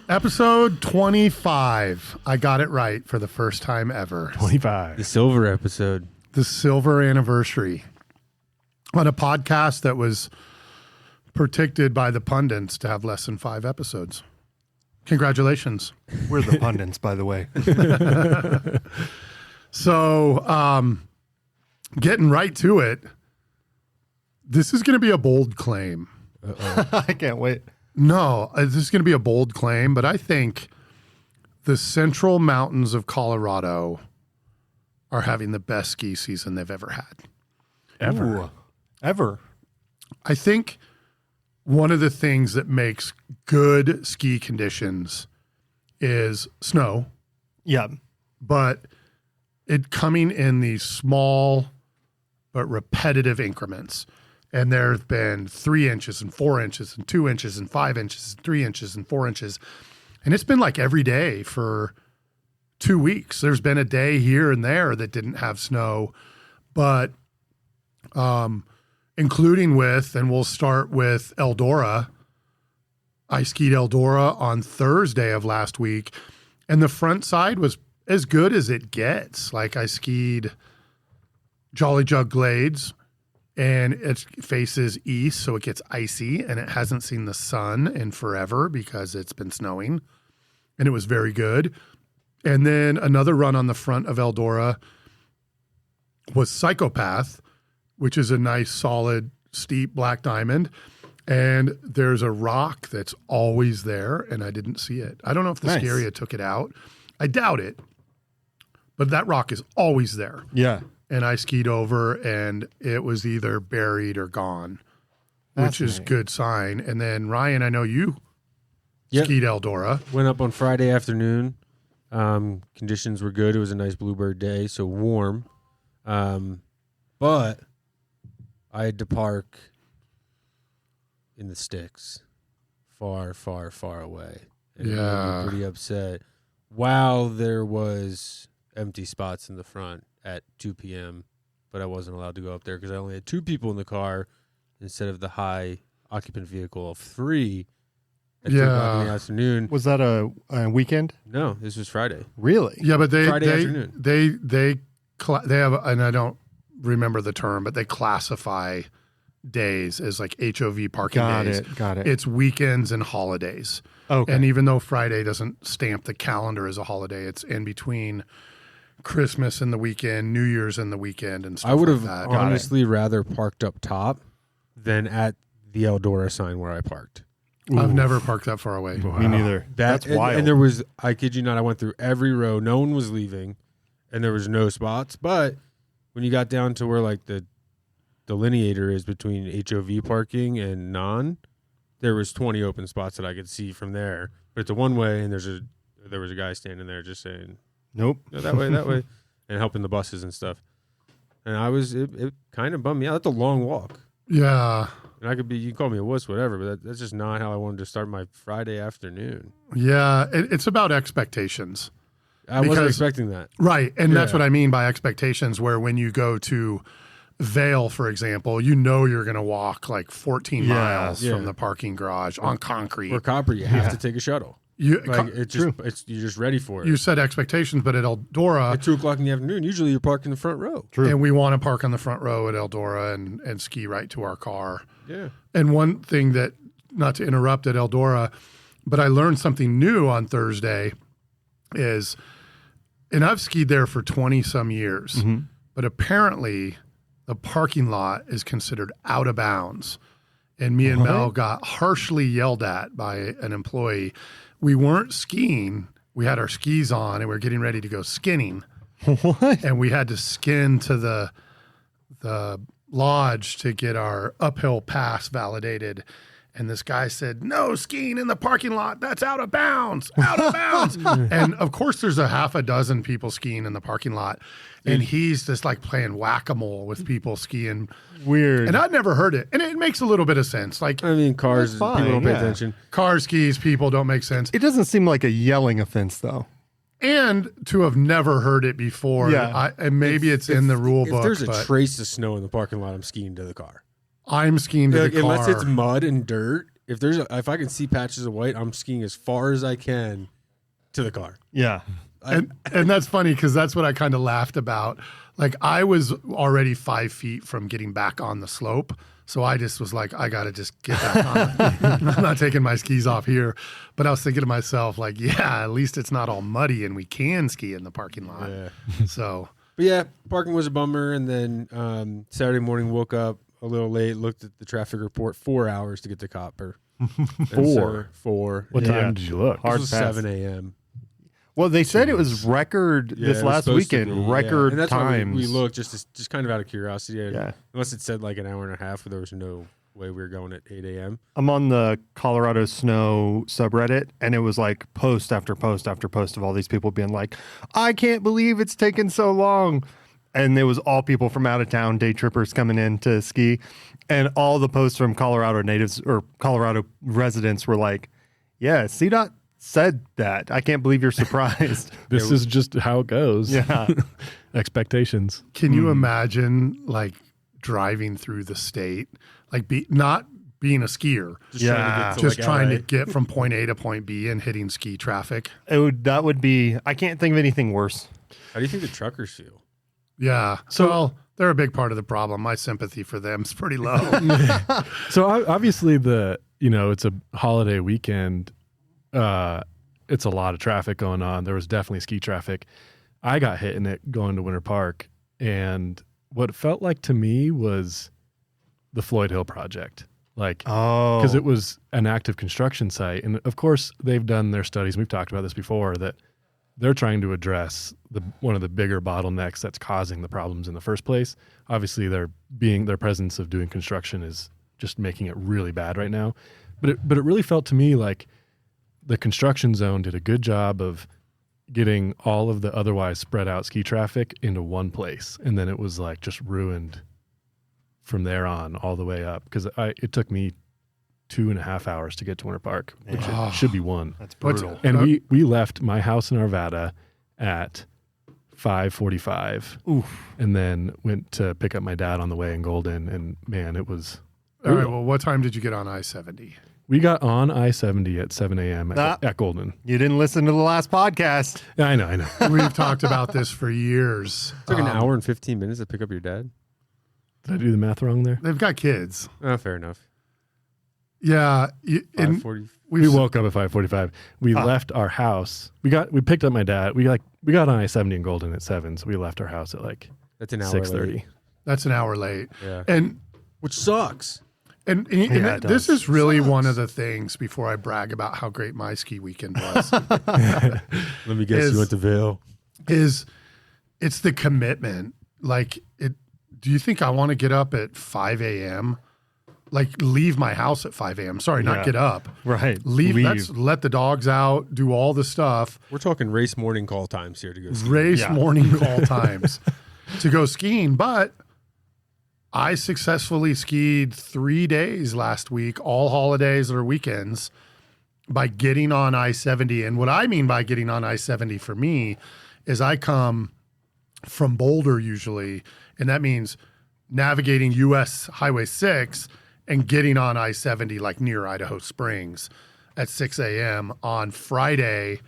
Episode 25. I got it right for the first time ever. 25. The silver episode. The silver anniversary. On a podcast that was predicted by the pundits to have less than 5 episodes. Congratulations. We're the pundits, by the way. So, getting right to it, this is going to be a bold claim. I can't wait. No, this is going to be a bold claim, but I think the central mountains of Colorado are having the best ski season they've ever had. Ever. I think one of the things that makes good ski conditions is snow, Yeah. but it coming in these small but repetitive increments. And there have been 3 inches and 4 inches and 2 inches and 5 inches and 3 inches and 4 inches. And it's been like every day for 2 weeks. There's been a day here and there that didn't have snow, but including with, and we'll start with Eldora. I skied Eldora on Thursday of last week, and the front side was as good as it gets. Like I skied Jolly Jug Glades, and it faces east, so it gets icy, and it hasn't seen the sun in forever because it's been snowing, and it was very good. And then another run on the front of Eldora was Psychopath, which is a nice, solid, steep black diamond, and there's a rock that's always there, and I didn't see it. I don't know if the ski area took it out. I doubt it, but that rock is always there. Yeah. And I skied over, and it was either buried or gone, which is good sign. And then, Ryan, I know you skied Eldora. Went up on Friday afternoon. Conditions were good. It was a nice bluebird day, so warm. But I had to park in the sticks, far, far, far away. And it made me pretty upset. While there was empty spots in the front at 2 p.m., but I wasn't allowed to go up there because I only had 2 people in the car instead of the high occupant vehicle of 3 at 2 o'clock in the afternoon. Was that a weekend? No, this was Friday. Really? Yeah, but Friday afternoon. They have, and I don't remember the term, but they classify days as like HOV parking days. Got it. It's weekends and holidays. Okay. And even though Friday doesn't stamp the calendar as a holiday, it's in between Christmas and the weekend, New Year's and the weekend, and stuff I would like have that. honestly rather parked up top than at the Eldora sign where I parked. I've never parked that far away. Me neither. That's wild. And there was, I kid you not, I went through every row. No one was leaving, and there was no spots. But when you got down to where like the delineator is between HOV parking and non, there was 20 open spots that I could see from there. But it's a one-way, and there was a guy standing there just saying, nope. no, that way, and helping the buses and stuff. And it kind of bummed me out. That's a long walk. Yeah. And you can call me a wuss, whatever, but that's just not how I wanted to start my Friday afternoon. Yeah. It's about expectations. I wasn't expecting that. Right. And that's what I mean by expectations, where when you go to Vail, for example, you know you're going to walk like 14 miles from the parking garage on concrete. Or Copper, you have to take a shuttle. You're just ready for it. You set expectations, but at Eldora at 2 o'clock in the afternoon, usually you're parked in the front row. True. And we want to park on the front row at Eldora and ski right to our car. Yeah. And one thing that, not to interrupt at Eldora, but I learned something new on Thursday is, and I've skied there for 20 some years, but apparently the parking lot is considered out of bounds. And me and Mel got harshly yelled at by an employee. We weren't skiing. We had our skis on and we were getting ready to go skinning. What? And we had to skin to the lodge to get our uphill pass validated. And this guy said, "No skiing in the parking lot. That's out of bounds. Out of bounds." And of course, there's a half a dozen people skiing in the parking lot. And he's just like playing whack-a-mole with people skiing. Weird. And I'd never heard it. And it makes a little bit of sense. Like, I mean, cars, people don't pay attention. Car skis, people don't make sense. It doesn't seem like a yelling offense, though. And to have never heard it before. Yeah. And maybe it's in the rule book. If there's a trace of snow in the parking lot, I'm skiing to the car. I'm skiing to the car. Unless it's mud and dirt, if I can see patches of white, I'm skiing as far as I can to the car. Yeah. And that's funny because that's what I kind of laughed about. Like I was already 5 feet from getting back on the slope. So I just was like, I got to just get back on. I'm not taking my skis off here. But I was thinking to myself, like, yeah, at least it's not all muddy and we can ski in the parking lot. Yeah. So, But yeah, parking was a bummer. And then Saturday morning, woke up a little late, looked at the traffic report, 4 hours to get to Copper. Four. What Yeah. time did you look? Hard This was pass. 7 a.m. Well, they said it was record Yeah, this it was last supposed to weekend, be, yeah. record And that's times. why we looked just kind of out of curiosity. Yeah. Unless it said like an hour and a half, there was no way we were going at 8 a.m. I'm on the Colorado Snow subreddit, and it was like post after post after post of all these people being like, I can't believe it's taken so long. And it was all people from out of town, day trippers coming in to ski. And all the posts from Colorado natives or Colorado residents were like, yeah, CDOT said that. I can't believe you're surprised. This is just how it goes. Yeah. Expectations. can you imagine like driving through the state, like not being a skier, Just Yeah. trying to get to just like trying LA. to get from point A to point B and hitting ski traffic? That would be, I can't think of anything worse. How do you think the truckers feel? Yeah. Well, they're a big part of the problem. My sympathy for them is pretty low. So obviously it's a holiday weekend. It's a lot of traffic going on. There was definitely ski traffic. I got hit in it going to Winter Park, and what it felt like to me was the Floyd Hill project. Like, Oh. because it was an active construction site. And of course, they've done their studies. We've talked about this before, that they're trying to address one of the bigger bottlenecks that's causing the problems in the first place. Obviously, their presence of doing construction is just making it really bad right now. But it really felt to me like the construction zone did a good job of getting all of the otherwise spread out ski traffic into one place. And then it was like just ruined from there on all the way up. Because it took me 2.5 hours to get to Winter Park, which it should be one. That's What's- brutal. And we left my house in Arvada at 5:45, and then went to pick up my dad on the way in Golden. And man, it was. All right. Well, what time did you get on I-70? We got on I-70 at 7 a.m. at Golden. You didn't listen to the last podcast. I know. We've talked about this for years. It took an hour and 15 minutes to pick up your dad. Did I do the math wrong there? They've got kids. Oh, fair enough. Yeah. And 5:40. We woke up at 5:45. We left our house. We picked up my dad. We got on I-70 in Golden at 7, so we left our house at like That's an hour 6:30. late. That's an hour late. Yeah. And Which sucks. it this does. is really one of the things, before I brag about how great my ski weekend was, Let me guess, Is- you went to Vail. it's the commitment. Like, do you think I want to get up at 5 a.m.? Like, leave my house at 5 a.m. Sorry, not Yeah. get up. Right. Leave. Let the dogs out, do all the stuff. We're talking race morning call times here to go ski. Race Yeah. morning call times to go skiing. But I successfully skied 3 days last week, all holidays or weekends, by getting on I-70. And what I mean by getting on I-70 for me is I come from Boulder usually, and that means navigating US Highway 6 and getting on I-70 like near Idaho Springs at 6 a.m. on Friday,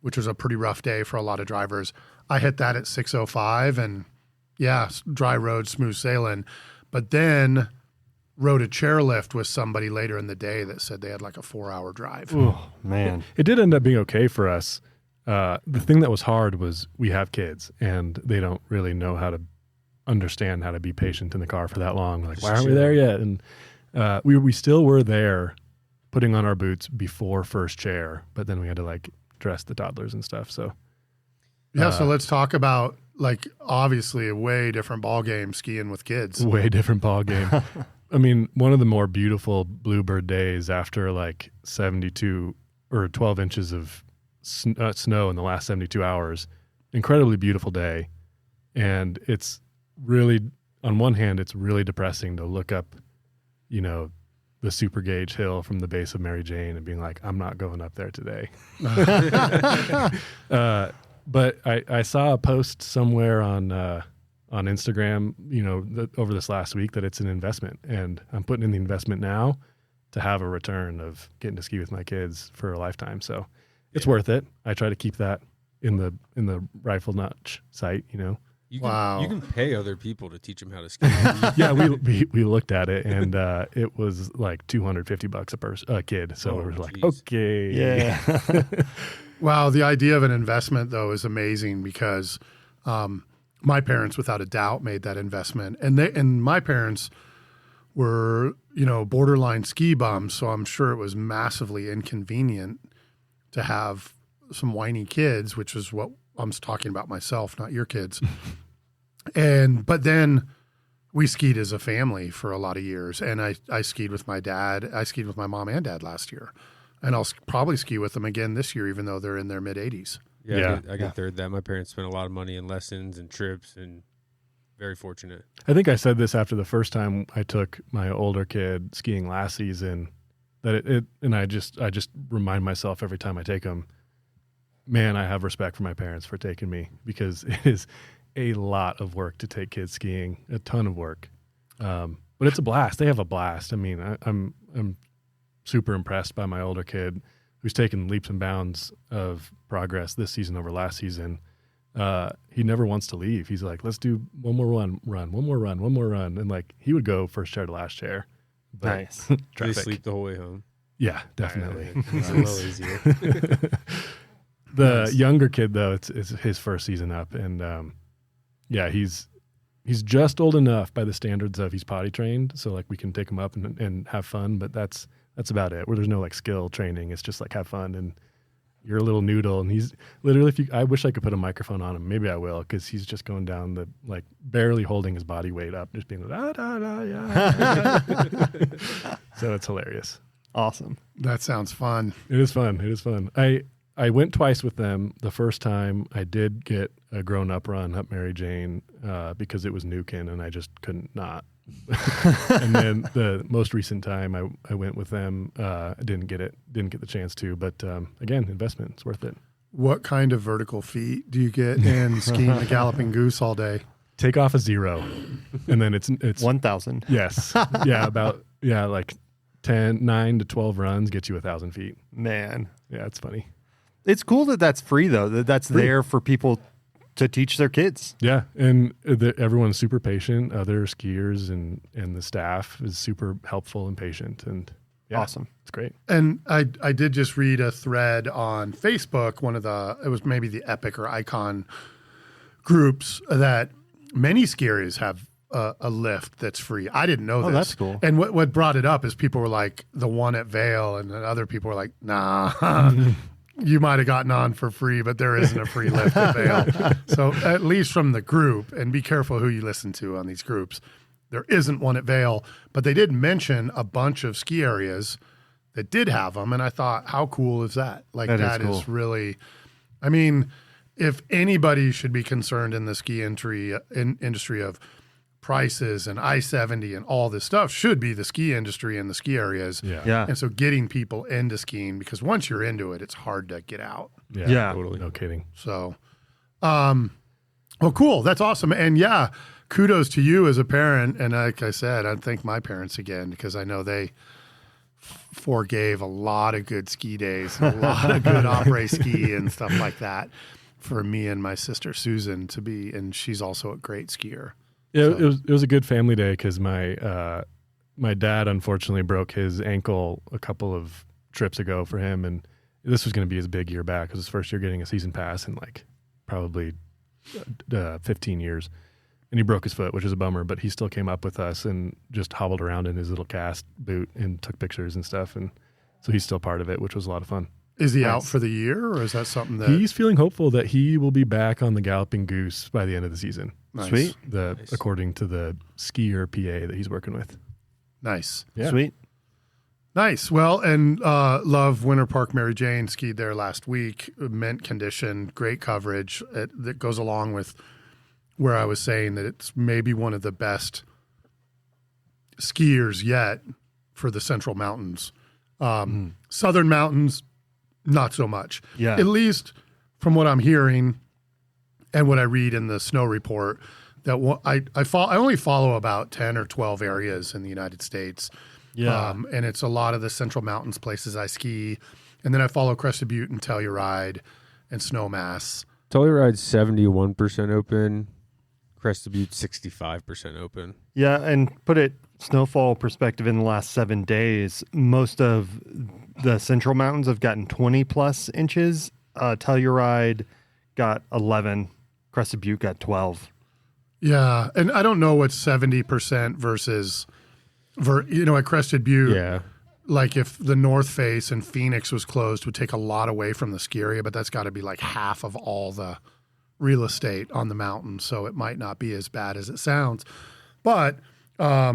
which was a pretty rough day for a lot of drivers. I hit that at 6:05 and yeah, dry road, smooth sailing. But then rode a chairlift with somebody later in the day that said they had like a 4-hour drive. Oh, man. It did end up being okay for us. The thing that was hard was we have kids, and they don't really know how to understand how to be patient in the car for that long. Like, why aren't we there yet? And we still were there putting on our boots before first chair, but then we had to like dress the toddlers and stuff. So Yeah, so let's talk about, like, obviously a way different ball game skiing with kids. way different ball game. I mean, one of the more beautiful bluebird days after like 72 or 12 inches of snow in the last 72 hours. Incredibly beautiful day. And it's really, on one hand, it's really depressing to look up, the Super Gauge Hill from the base of Mary Jane and being like, I'm not going up there today. But I saw a post somewhere on Instagram, over this last week that it's an investment, and I'm putting in the investment now, to have a return of getting to ski with my kids for a lifetime. So it's worth it. I try to keep that in the rifle notch sight, you know. You Wow. can pay other people to teach them how to ski. Yeah, we looked at it, and it was like $250 a kid. So Oh, we were like, geez. okay, Yeah. Wow, the idea of an investment though is amazing because my parents, without a doubt, made that investment, and my parents were borderline ski bums, so I'm sure it was massively inconvenient to have some whiny kids, which is what I'm talking about myself, not your kids. But then we skied as a family for a lot of years, and I skied with my dad. I skied with my mom and dad last year, and I'll probably ski with them again this year, even though they're in their mid 80s. Yeah, Yeah. I can third that. My parents spent a lot of money in lessons and trips, and very fortunate. I think I said this after the first time I took my older kid skiing last season, that and I just remind myself every time I take him, man, I have respect for my parents for taking me, because it is a lot of work to take kids skiing, a ton of work. But it's a blast. They have a blast. I mean, I'm super impressed by my older kid, who's taken leaps and bounds of progress this season over last season. He never wants to leave. He's like, let's do one more run, one more run. And like, he would go first chair to last chair. But Nice. They traffic. sleep the whole way home. Yeah, definitely. It's a little easier. The Nice. younger kid, though, it's his first season up, and yeah, he's just old enough by the standards of he's potty trained, so like we can take him up and have fun, but that's about it. Where there's no like skill training, it's just like have fun, and you're a little noodle, and he's literally, I wish I could put a microphone on him. Maybe I will, because he's just going down the, like, barely holding his body weight up, just being like, yeah. So it's hilarious. Awesome. That sounds fun. It is fun. I went twice with them. The first time I did get a grown-up run up Mary Jane because it was Nukin, and I just couldn't not. And then the most recent time I went with them, I didn't get the chance to. But again, investment, it's worth it. What kind of vertical feet do you get in skiing the Galloping Goose all day? Take off a 0, and then it's 1,000. yes, like 9 to 12 runs get you 1,000 feet. Man. Yeah, it's funny. It's cool that that's free, though, that's there for people to teach their kids. Yeah, and everyone's super patient. Other skiers and the staff is super helpful and patient, and yeah, Awesome. It's great. And I did just read a thread on Facebook, it was maybe the Epic or Icon groups, that many skiers have a lift that's free. I didn't know this. that's cool. And what brought it up is people were like, the one at Vail, and then other people were like, nah. You might have gotten on for free, but there isn't a free lift at Vail. So at least from the group, and be careful who you listen to on these groups, there isn't one at Vail, but they did mention a bunch of ski areas that did have them. And I thought, how cool is that? Like That is cool. is really, I mean, if anybody should be concerned in the ski industry of prices and I-70 and all this stuff, should be the ski industry and the ski areas. Yeah. And so getting people into skiing, because once you're into it, it's hard to get out. Yeah. Totally. No kidding. So, well, cool. That's awesome. And yeah, kudos to you as a parent. And like I said, I'd thank my parents again, because I know they forgave a lot of good ski days, a lot of good après ski and stuff like that for me and my sister Susan to be, and she's also a great skier. Yeah, So- it was a good family day, because my dad unfortunately broke his ankle a couple of trips ago for him, and this was going to be his big year back. It was his first year getting a season pass in like probably 15 years, and he broke his foot, which is a bummer. But he still came up with us and just hobbled around in his little cast boot and took pictures and stuff, and so he's still part of it, which was a lot of fun. Is he out Nice. for the year, or is that something that He's feeling hopeful that he will be back on the Galloping Goose by the end of the season. nice. Sweet. Nice. According to the skier PA that he's working with. Nice. Yeah. Sweet. Nice. Well, and love Winter Park Mary Jane, skied there last week, mint condition, great coverage. That goes along with where I was saying that it's maybe one of the best skiers yet for the Central Mountains. Southern Mountains, not so much. Yeah. At least from what I'm hearing and what I read in the snow report, that I only follow about 10 or 12 areas in the United States. Yeah. And it's a lot of the Central Mountains places I ski. And then I follow Crested Butte and Telluride and Snowmass. Telluride's 71% open. Crested Butte 65% open. Yeah, and put it snowfall perspective in the last 7 days, most of the Central Mountains have gotten 20 plus inches. Telluride got 11. Crested Butte got 12. Yeah, and I don't know what 70% versus, at Crested Butte. Yeah. Like if the North Face and Phoenix was closed, would take a lot away from the ski area, but that's got to be like half of all the real estate on the mountain, so it might not be as bad as it sounds. But are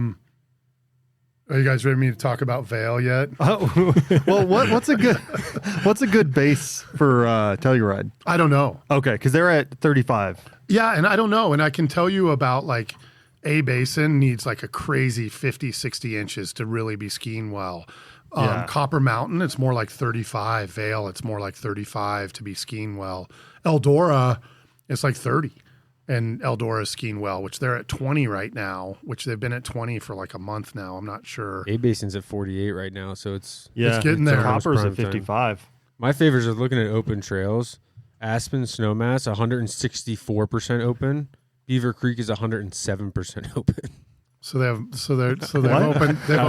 you guys ready for me to talk about Vail yet? Oh, well, what's a good base for Telluride? I don't know. Okay, because they're at 35. Yeah, and I don't know. And I can tell you about like A Basin needs like a crazy 50, 60 inches to really be skiing well. Yeah. Copper Mountain, it's more like 35. Vail, it's more like 35 to be skiing well. Eldora, it's like 30. And Eldora is skiing well, which they're at 20 right now, which they've been at 20 for like a month now. I'm not sure. A Basin's at 48 right now, so it's getting there. Copper's at 55. My favorites are looking at open trails. Aspen Snowmass 164% open. Beaver Creek is 107% open. So they've opened they've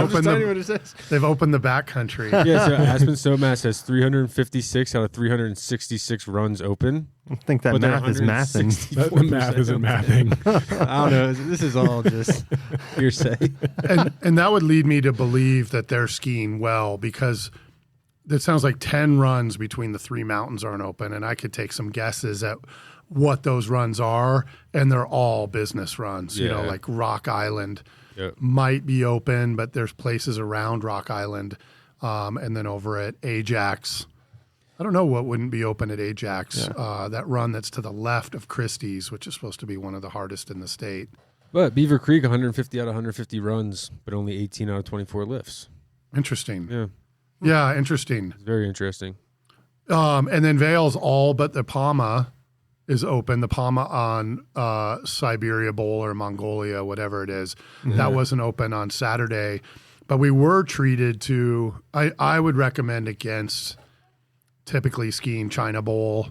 opened the backcountry. Yeah, so Aspen Snowmass has 356 out of 366 runs open. I think that math is mathing. The math isn't mathing. I don't know. This is all just hearsay. And that would lead me to believe that they're skiing well, because it sounds like 10 runs between the three mountains aren't open, and I could take some guesses at what those runs are, and they're all business runs. Yeah. Like Rock Island Yep. might be open, but there's places around Rock Island, and then over at Ajax. I don't know what wouldn't be open at Ajax. Yeah. That run that's to the left of Christie's, which is supposed to be one of the hardest in the state. But Beaver Creek, 150 out of 150 runs, but only 18 out of 24 lifts. Interesting. Yeah. Yeah, interesting. It's very interesting. And then Vail's all but the Palma is open. The Palma on Siberia Bowl or Mongolia, whatever it is. Mm-hmm. That wasn't open on Saturday. But we were treated to, I would recommend against typically skiing China Bowl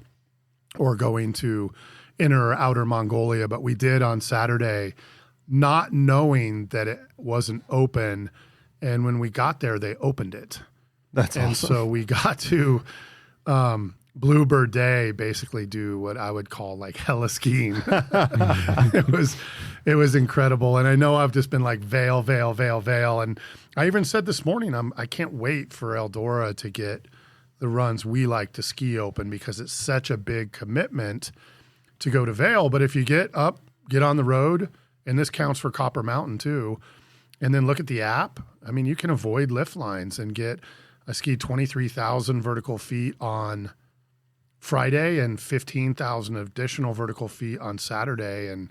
or going to inner or outer Mongolia. But we did on Saturday, not knowing that it wasn't open. And when we got there, they opened it. That's And awesome. so we got to Bluebird Day basically do what I would call like hella skiing. It was incredible. And I know I've just been like Vail. And I even said this morning, I can't wait for Eldora to get the runs we like to ski open, because it's such a big commitment to go to Vail. But if you get on the road, and this counts for Copper Mountain too, and then look at the app, I mean, you can avoid lift lines and I skied 23,000 vertical feet on Friday and 15,000 additional vertical feet on Saturday, and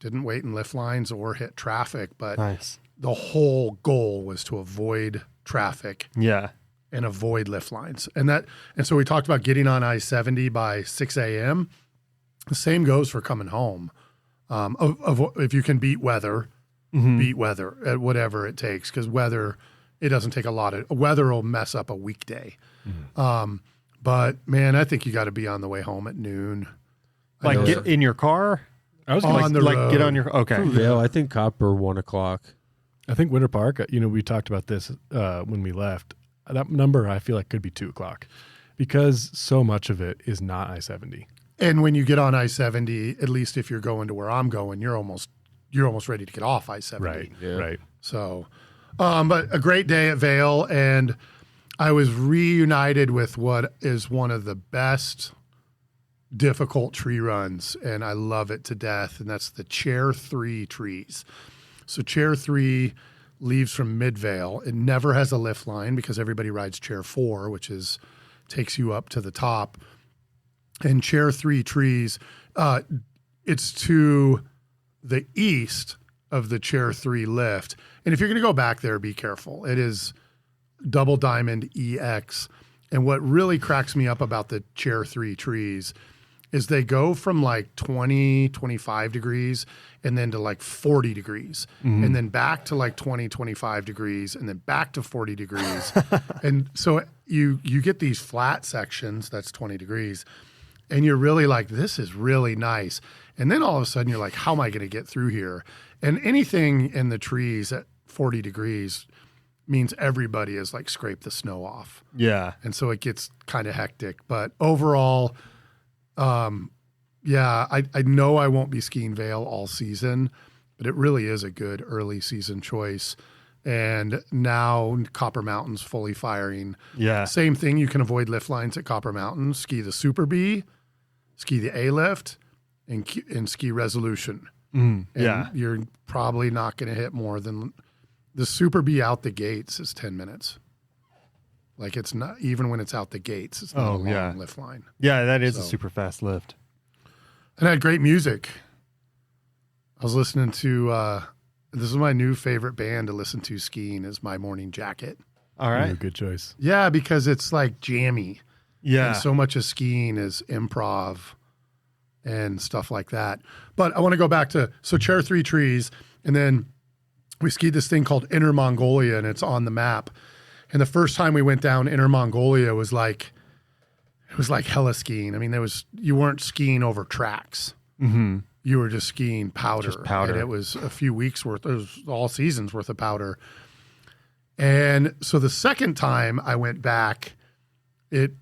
didn't wait in lift lines or hit traffic. But Nice. the whole goal was to avoid traffic Yeah. and avoid lift lines. And so we talked about getting on I-70 by 6 a.m. The same goes for coming home. If you can beat weather at whatever it takes, because weather, it doesn't take a lot of weather will mess up a weekday. But man, I think you got to be on the way home at noon. Like get in your car? I was On gonna, the Like get road. on your, okay. Vail, I think Copper 1 o'clock. I think Winter Park, we talked about this when we left. That number I feel like could be 2:00 because so much of it is not I-70. And when you get on I-70, at least if you're going to where I'm going, you're almost ready to get off I-70. Right. Yeah. Right. So, but a great day at Vail, and I was reunited with what is one of the best difficult tree runs, and I love it to death, and that's the Chair 3 trees. So Chair 3 leaves from Midvale. It never has a lift line because everybody rides Chair 4, which takes you up to the top. And Chair 3 trees, it's to the east of the Chair 3 lift. And if you're going to go back there, be careful. It is Double Diamond EX. And what really cracks me up about the Chair 3 trees is they go from like 20, 25 degrees and then to like 40 degrees and then back to like 20, 25 degrees and then back to 40 degrees. And so you get these flat sections, that's 20 degrees, and you're really like, this is really nice. And then all of a sudden you're like, how am I going to get through here? And anything in the trees at 40 degrees means everybody has like scraped the snow off. Yeah. And so it gets kind of hectic. But overall, I know I won't be skiing Vail all season, but it really is a good early season choice. And now Copper Mountain's fully firing. Yeah. Same thing. You can avoid lift lines at Copper Mountain. Ski the Super B, ski the A lift, and ski Resolution. And you're probably not going to hit more than the Super B out the gates is 10 minutes. Like it's not, even when it's out the gates, it's not a long lift line. Yeah, that is a super fast lift. And I had great music. I was listening to, this is my new favorite band to listen to skiing is My Morning Jacket. All right. Ooh, good choice. Yeah, because it's like jammy. Yeah. And so much of skiing is improv and stuff like that. But I want to go back to, so Chair 3 Trees, and then we skied this thing called Inner Mongolia, and it's on the map. And the first time we went down Inner Mongolia was like, it was like hella skiing. I mean, you weren't skiing over tracks. Mm-hmm. You were just skiing powder. Just powder. And it was a few weeks worth, it was all seasons worth of powder. And so the second time I went back, it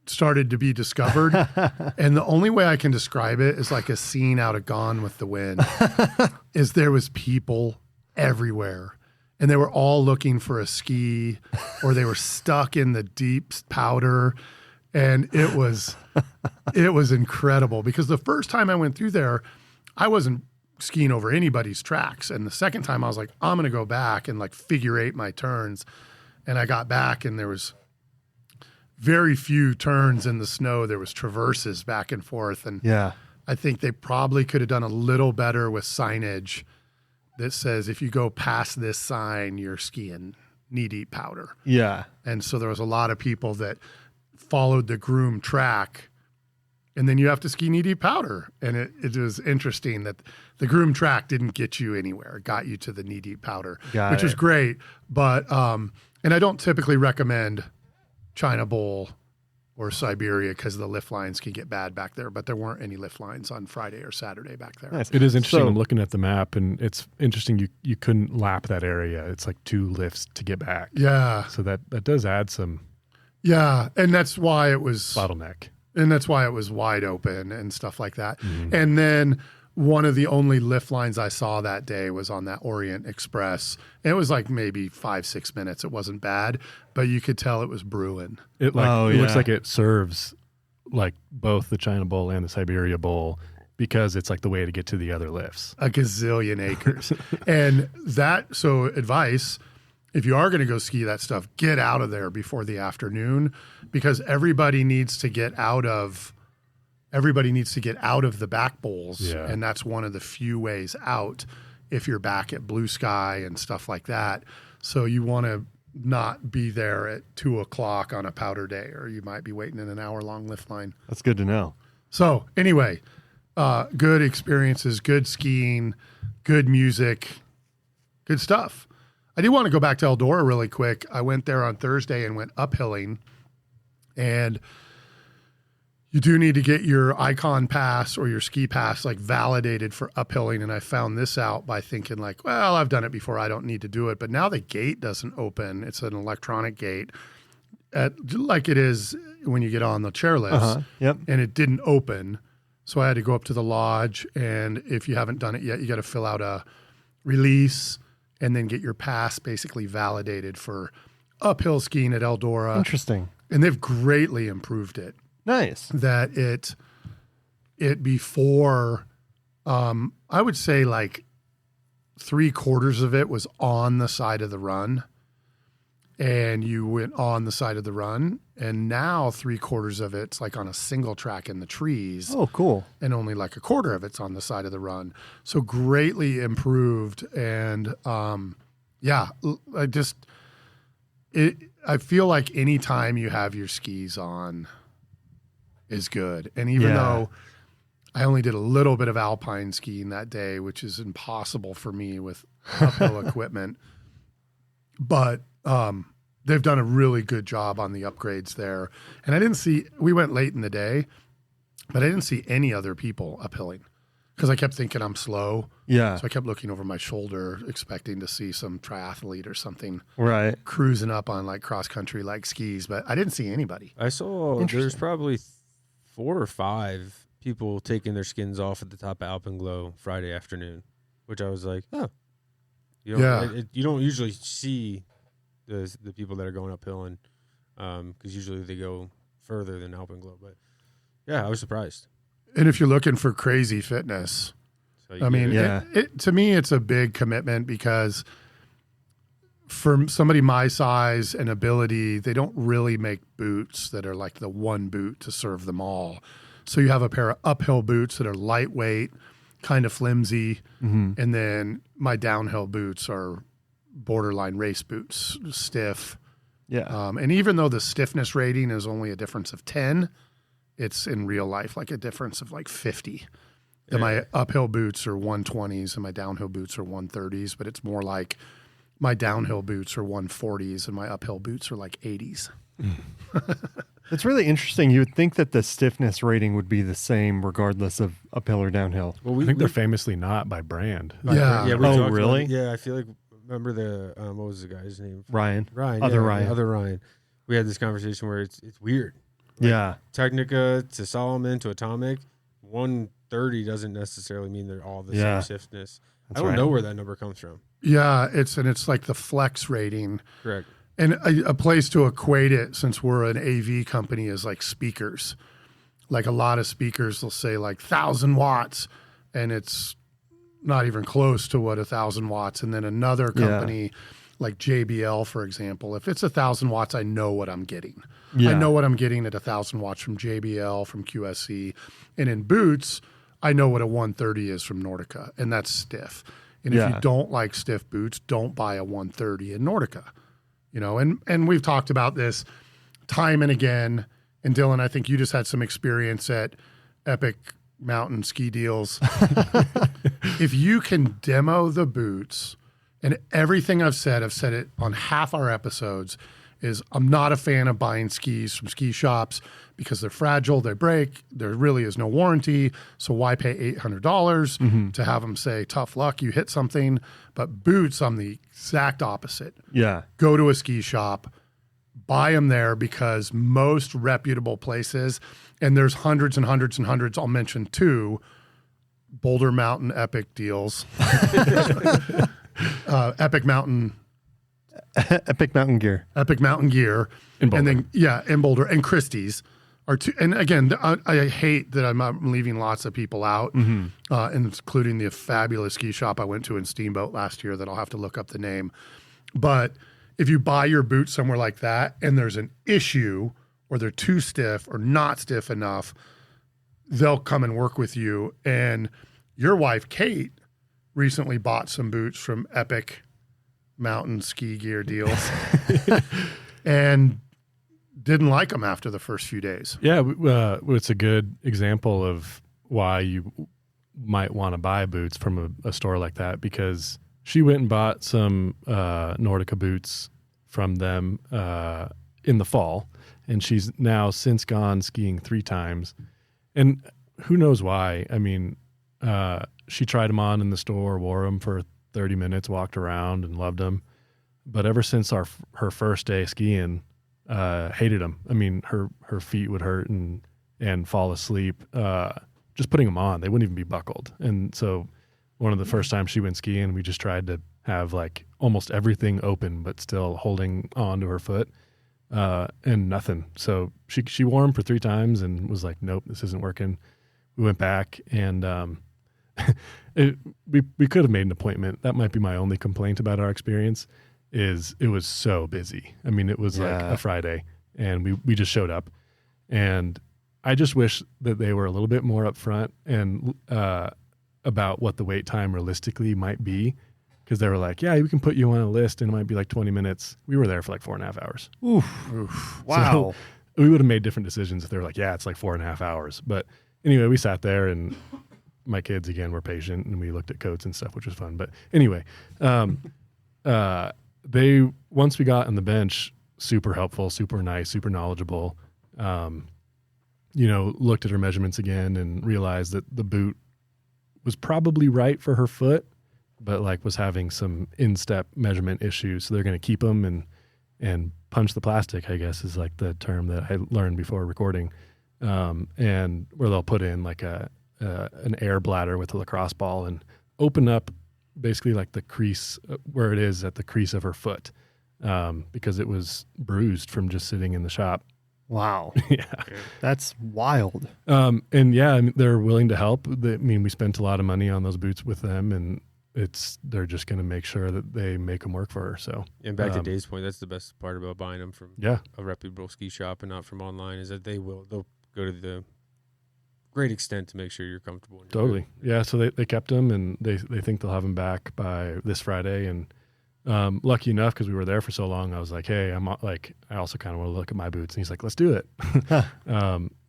started to be discovered. And the only way I can describe it is like a scene out of Gone with the Wind, is there was people everywhere. And they were all looking for a ski, or they were stuck in the deep powder. And it was incredible, because the first time I went through there, I wasn't skiing over anybody's tracks. And the second time I was like, I'm going to go back and like figure eight my turns. And I got back and there was very few turns in the snow. There was traverses back and forth. And I think they probably could have done a little better with signage that says, if you go past this sign, you're skiing knee-deep powder. Yeah. And so there was a lot of people that followed the groomed track, and then you have to ski knee-deep powder. And it was interesting that the groomed track didn't get you anywhere. It got you to the knee-deep powder, which was great. But, and I don't typically recommend China Bowl or Siberia because the lift lines can get bad back there, but there weren't any lift lines on Friday or Saturday back there. Nice. It is interesting. I'm looking at the map, and it's interesting. You couldn't lap that area. It's like 2 lifts to get back. Yeah. So that does add some. Yeah. And that's why it was bottleneck. And that's why it was wide open and stuff like that. Mm-hmm. And then one of the only lift lines I saw that day was on that Orient Express. And it was like maybe 5-6 minutes. It wasn't bad, but you could tell it was brewing. It looks like it serves like both the China Bowl and the Siberia Bowl, because it's like the way to get to the other lifts. A gazillion acres. And so advice, if you are going to go ski that stuff, get out of there before the afternoon, because everybody needs to get out of the back bowls. Yeah. And that's one of the few ways out if you're back at Blue Sky and stuff like that. So you want to not be there at 2:00 on a powder day, or you might be waiting in an hour-long lift line. That's good to know. So anyway, good experiences, good skiing, good music, good stuff. I do want to go back to Eldora really quick. I went there on Thursday and went uphilling, and you do need to get your Icon pass or your ski pass like validated for uphilling. And I found this out by thinking like, well, I've done it before, I don't need to do it. But now the gate doesn't open. It's an electronic gate, like it is when you get on the chairlifts. Yep. And it didn't open. So I had to go up to the lodge. And if you haven't done it yet, you got to fill out a release and then get your pass basically validated for uphill skiing at Eldora. Interesting. And they've greatly improved it. Nice. That it before, I would say like 3/4 of it was on the side of the run, and you went on the side of the run, and now 3/4 of it's like on a single track in the trees. Oh, cool. And only like 1/4 of it's on the side of the run. So greatly improved. And I feel like anytime you have your skis on, is good. And even though I only did a little bit of alpine skiing that day, which is impossible for me with uphill equipment, but they've done a really good job on the upgrades there. And we went late in the day, but I didn't see any other people uphilling because I kept thinking I'm slow. Yeah. So I kept looking over my shoulder, expecting to see some triathlete or something cruising up on like cross country like skis, but I didn't see anybody. I saw there's probably 4 or 5 people taking their skins off at the top of Alpenglow Friday afternoon, which I was like, oh, you don't usually see the people that are going uphill, and because usually they go further than Alpenglow. But yeah, I was surprised. And if you're looking for crazy fitness, I mean, to me, it's a big commitment because for somebody my size and ability, they don't really make boots that are like the one boot to serve them all. So you have a pair of uphill boots that are lightweight, kind of flimsy, and then my downhill boots are borderline race boots, stiff. Yeah. And even though the stiffness rating is only a difference of 10, it's in real life like a difference of like 50. And my uphill boots are 120s and my downhill boots are 130s, but it's more like my downhill boots are 140s and my uphill boots are like 80s. It's really interesting. You would think that the stiffness rating would be the same regardless of uphill or downhill. Well, I think they're famously not by brand. Yeah. Oh, really? I feel like, remember the, what was the guy's name? Ryan. Other Ryan. We had this conversation where it's weird. Like, Technica to Solomon to Atomic, 130 doesn't necessarily mean they're all the same stiffness. I don't know where that number comes from. Yeah, it's like the flex rating. Correct. And a place to equate it, since we're an AV company, is like speakers. Like a lot of speakers, they'll say like 1,000 watts, and it's not even close to what 1,000 watts. And then another company like JBL, for example, if it's 1,000 watts, I know what I'm getting. I know what I'm getting at 1,000 watts from JBL, from QSC. And in boots, I know what a 130 is from Nordica, and that's stiff. And if you don't like stiff boots, don't buy a 130 in Nordica. You know, and we've talked about this time and again. And Dylan, I think you just had some experience at Epic Mountain Ski Deals. If you can demo the boots, and everything I've said it on half our episodes, is I'm not a fan of buying skis from ski shops because they're fragile, they break, there really is no warranty. So why pay $800 to have them say, tough luck, you hit something? But boots, I'm the exact opposite. Yeah. Go to a ski shop, buy them there, because most reputable places, and there's hundreds and hundreds and hundreds, I'll mention 2, Boulder Mountain Epic deals. Epic Mountain Gear. Epic Mountain Gear. In Boulder. And then, in Boulder. And Christie's are 2. And again, I hate that I'm leaving lots of people out, including the fabulous ski shop I went to in Steamboat last year that I'll have to look up the name. But if you buy your boots somewhere like that and there's an issue or they're too stiff or not stiff enough, they'll come and work with you. And your wife, Kate, recently bought some boots from Epic Mountain Ski Gear Deals and didn't like them after the first few days. Yeah, it's a good example of why you might want to buy boots from a store like that, because she went and bought some Nordica boots from them in the fall, and she's now since gone skiing 3 times. And who knows why? I mean, she tried them on in the store, wore them for 30 minutes, walked around and loved them. But ever since her first day skiing, hated them. I mean, her feet would hurt and fall asleep just putting them on. They wouldn't even be buckled. And so one of the first times she went skiing, we just tried to have like almost everything open, but still holding on to her foot, and nothing. So she wore them for 3 times and was like, nope, this isn't working. We went back and we could have made an appointment. That might be my only complaint about our experience, is it was so busy. I mean, it was like a Friday, and we just showed up. And I just wish that they were a little bit more upfront and about what the wait time realistically might be, because they were like, yeah, we can put you on a list and it might be like 20 minutes. We were there for like 4.5 hours. Oof. Wow. we would have made different decisions if they were like, yeah, it's like 4.5 hours. But anyway, we sat there and my kids again were patient and we looked at coats and stuff, which was fun. But anyway, they, once we got on the bench, super helpful, super nice, super knowledgeable, looked at her measurements again and realized that the boot was probably right for her foot, but like was having some instep measurement issues. So they're going to keep them and punch the plastic, I guess is like the term that I learned before recording. And where they'll put in like an air bladder with a lacrosse ball and open up basically like the crease where it is at the crease of her foot, because it was bruised from just sitting in the shop. Wow. Yeah. That's wild. And yeah, I mean, they're willing to help. We spent a lot of money on those boots with them, and they're just going to make sure that they make them work for her. So, and back to Dave's point, that's the best part about buying them from a reputable ski shop and not from online, is that they'll go to the great extent to make sure you're comfortable. Totally. Yeah. So they kept them, and they think they'll have them back by this Friday. And lucky enough, because we were there for so long, I was like, hey, I also kind of want to look at my boots. And he's like, let's do it.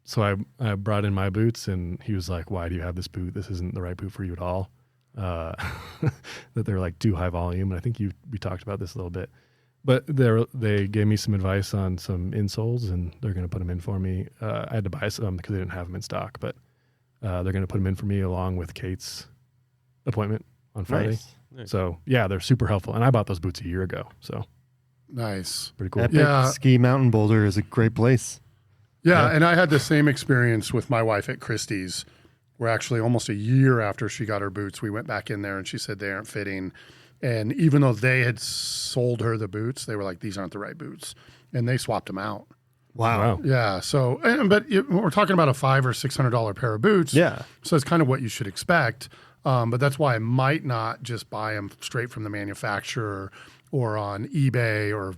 So I brought in my boots, and he was like, why do you have this boot? This isn't the right boot for you at all. That they're like too high volume. And I think we talked about this a little bit, but they gave me some advice on some insoles, and they're going to put them in for me. I had to buy some because they didn't have them in stock, but they're going to put them in for me along with Kate's appointment on Friday. Nice. So yeah, they're super helpful. And I bought those boots a year ago. So nice. Pretty cool. Epic Ski Mountain Boulder is a great place. Yeah. And I had the same experience with my wife at Christie's, where actually almost a year after she got her boots, we went back in there and she said they aren't fitting. And even though they had sold her the boots, they were like, these aren't the right boots. And they swapped them out. Wow. Yeah. So, but we're talking about a $500 or $600 pair of boots. Yeah. So it's kind of what you should expect. But that's why I might not just buy them straight from the manufacturer or on eBay or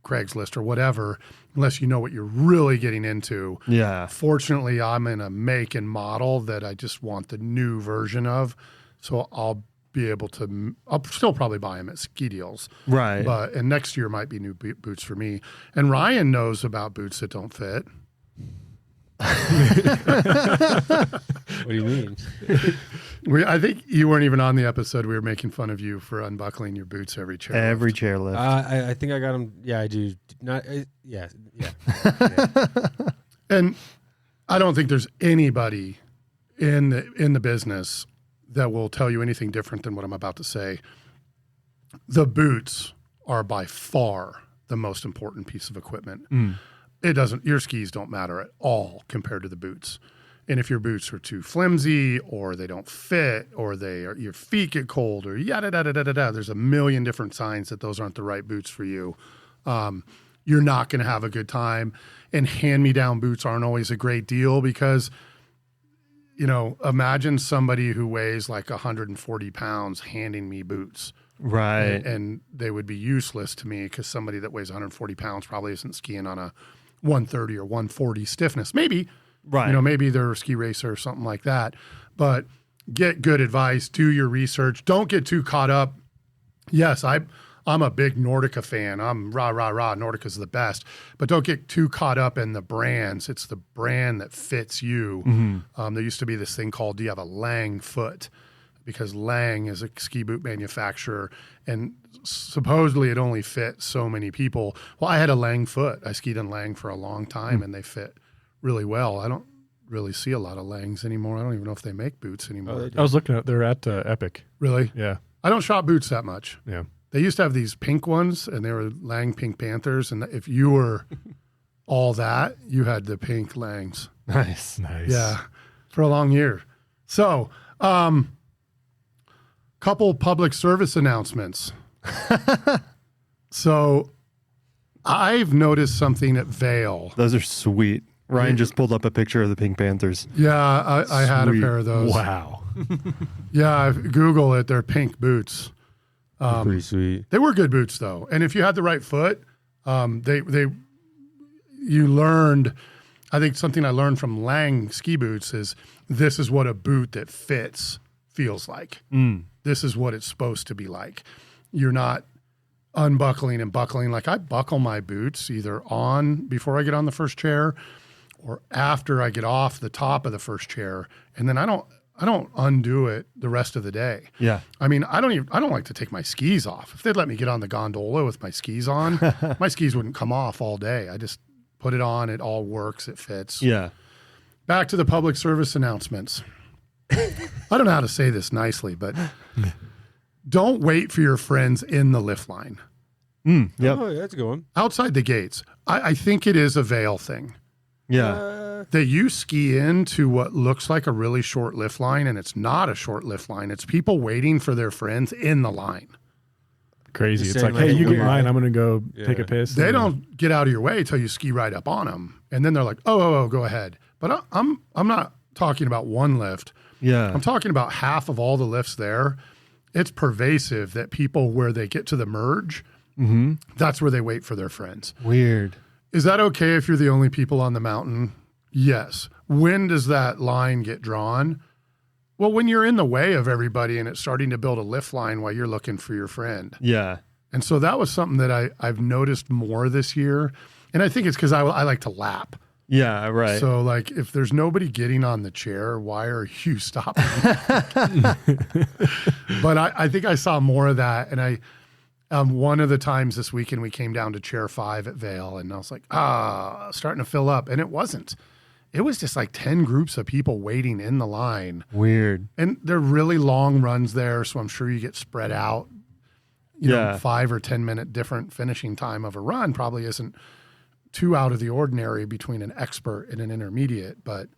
Craigslist or whatever, unless you know what you're really getting into. Yeah. Fortunately, I'm in a make and model that I just want the new version of. So I'll still probably buy them at ski deals. Right. And next year might be new boots for me. And Ryan knows about boots that don't fit. What do you mean? I think you weren't even on the episode. We were making fun of you for unbuckling your boots every chairlift. Every chairlift. I think I got them. Yeah, I do. Not. Yeah. And I don't think there's anybody in the business that will tell you anything different than what I'm about to say. The boots are by far the most important piece of equipment. Your skis don't matter at all compared to the boots. And if your boots are too flimsy or they don't fit or your feet get cold or yada, da, da, da, da, da, there's a million different signs that those aren't the right boots for you. You're not going to have a good time. And hand-me-down boots aren't always a great deal because, imagine somebody who weighs like 140 pounds handing me boots. Right. And they would be useless to me because somebody that weighs 140 pounds probably isn't skiing on a 130 or 140 stiffness. Maybe. Right. Maybe they're a ski racer or something like that. But get good advice. Do your research. Don't get too caught up. Yes, I'm a big Nordica fan. I'm rah, rah, rah. Nordica's the best. But don't get too caught up in the brands. It's the brand that fits you. Mm-hmm. There used to be this thing called, do you have a Lang foot? Because Lang is a ski boot manufacturer, and supposedly it only fit so many people. Well, I had a Lang foot. I skied in Lang for a long time, and they fit really well. I don't really see a lot of Langs anymore. I don't even know if they make boots anymore. I was looking at, they're at Epic. Really? Yeah. I don't shop boots that much. Yeah. They used to have these pink ones, and they were Lang Pink Panthers. And if you were all that, you had the pink Langs. Nice. Yeah, for a long year. So, couple public service announcements. So, I've noticed something at Vail. Those are sweet. Ryan just pulled up a picture of the Pink Panthers. Yeah, I had a pair of those. Wow. Yeah, Google it. They're pink boots. Pretty sweet. They were good boots though, and if you had the right foot, you learned. I think something I learned from Lang ski boots is this is what a boot that fits feels like. This is what it's supposed to be like. You're not unbuckling and buckling. Like I buckle my boots either on before I get on the first chair or after I get off the top of the first chair. And then I don't undo it the rest of the day. Yeah. I mean, I don't like to take my skis off. If they'd let me get on the gondola with my skis on, my skis wouldn't come off all day. I just put it on. It all works. It fits. Yeah. Back to the public service announcements. I don't know how to say this nicely, but don't wait for your friends in the lift line. Yep. Oh, yeah, that's a good one. Outside the gates. I think it is a Vail thing. Yeah. That you ski into what looks like a really short lift line, and it's not a short lift line. It's people waiting for their friends in the line. Crazy. Just It's saying, like, hey, like, you get yeah. mine. I'm going to go take Yeah. a piss. They And- don't get out of your way till you ski right up on them, and then they're like, "Oh, go ahead." But I'm not talking about one lift. Yeah. I'm talking about half of all the lifts there. It's pervasive that people, where they get to the merge, that's where they wait for their friends. Weird. Is that okay if you're the only people on the mountain? Yes. When does that line get drawn? Well, when you're in the way of everybody and it's starting to build a lift line while you're looking for your friend. Yeah. And so that was something that I've noticed more this year. And I think it's because I like to lap. Yeah. Right. So, like, if there's nobody getting on the chair, why are you stopping? But I think I saw more of that. And one of the times this weekend, we came down to chair 5 at Vail, and I was like, starting to fill up. And it wasn't. It was just like 10 groups of people waiting in the line. Weird. And they're really long runs there, so I'm sure you get spread out. You know, 5 or 10 minute different finishing time of a run probably isn't too out of the ordinary between an expert and an intermediate, but